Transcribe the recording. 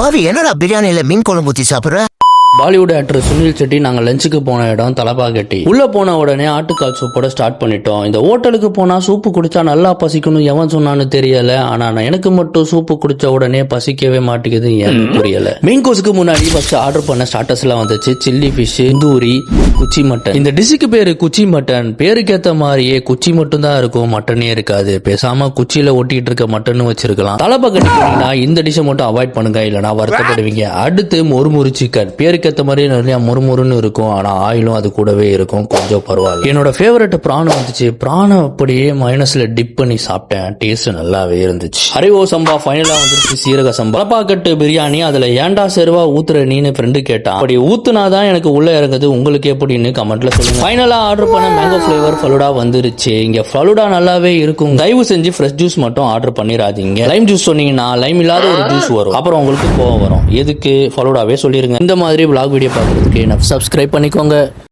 பாவி என்னடா பிரியாணியில மீன் குழம்பு ஊத்தி சாப்பிடுற? பாலிவுட் ஆக்டர் சுனில் செட்டி நாங்கள் லஞ்சுக்கு போன இடம் தலப்பாக்கட்டி. உள்ள போன உடனே ஆட்டுக்கால் சூப்போட ஸ்டார்ட் பண்ணிட்டோம். இந்த ஹோட்டலுக்கு போனா சூப்பு குடிச்சா நல்லா பசிக்கணும் எவன் சொன்னான்னு தெரியல. ஆனா எனக்கு மட்டும் சூப்பு குடிச்ச உடனே பசிக்கவே மாட்டேங்குது, ஏன்னு புரியல. மெயின் கோர்ஸுக்கு முன்னாடி ஃபர்ஸ்ட் ஆர்டர் பண்ண ஸ்டார்டர்ஸ் எல்லாம் வந்துச்சு. சில்லி ஃபிஷ், தந்தூரி, குச்சி மட்டன். இந்த டிஷ்ஷுக்கு பேரு குச்சி மட்டன். பேருக்கு ஏத்த மாதிரியே குச்சி மட்டும் தான் இருக்கும், மட்டனே இருக்காது. பேசாம குச்சியில ஒட்டிட்டு இருக்க மட்டன் வச்சிருக்கலாம். தலப்பாக்கட்டி போனீங்கன்னா இந்த டிஷ்ஷை மட்டும் அவாய்ட் பண்ணுங்க, இல்லைன்னா வருத்தப்படுவீங்க. அடுத்து மொறுமொறு சிக்கன். பேருக்கு ஏத்த மாதிரி நிறைய முறுமுறுன்னு இருக்கும், ஆனா ஆயிலும் அது கூடவே இருக்கும், கொஞ்சம் பரவாயில்ல. என்னோட ஃபேவரட் பிரான் வந்துச்சு. பிரானை அப்படியே மைனஸ்ல டிப் பண்ணி சாப்பிட்டேன். டேஸ்ட் நல்லாவே இருந்துச்சு. ஹரிஓ சம்பா ஃபைனலா வந்துருச்சு. சீரக சம்பா தலப்பாக்கட்டு பிரியாணி. அதுல ஏண்டா செருவா ஊத்துற நீன்னு ஃப்ரெண்டு கேட்டான். அப்படி ஊத்துனாதான் எனக்கு உள்ள இறங்குது, உங்களுக்கு எப்படின்னு கமெண்ட்ல சொல்லுங்க. ஃபைனலா ஆர்டர் பண்ண மேங்கோ ஃபிளேவர் ஃபலூடா வந்துருச்சு. இங்க ஃபலூடா நல்லாவே இருக்கும். தயவு செஞ்சு ஃப்ரெஷ் ஜூஸ் மட்டும் ஆர்டர் பண்ணிடாதீங்க. லைம் ஜூஸ் சொன்னீங்கன்னா லைம் இல்லாத ஒரு ஜூஸ் வரும், அப்புறம் உங்களுக்கு கோவம் வரும். எதுக்கு ஃபலூடாவே சொல்லிருங்க. இந்த மாதிரி vlog வீடியோ பார்க்கறதுக்கு சப்ஸ்கிரைப் பண்ணிக்கோங்க.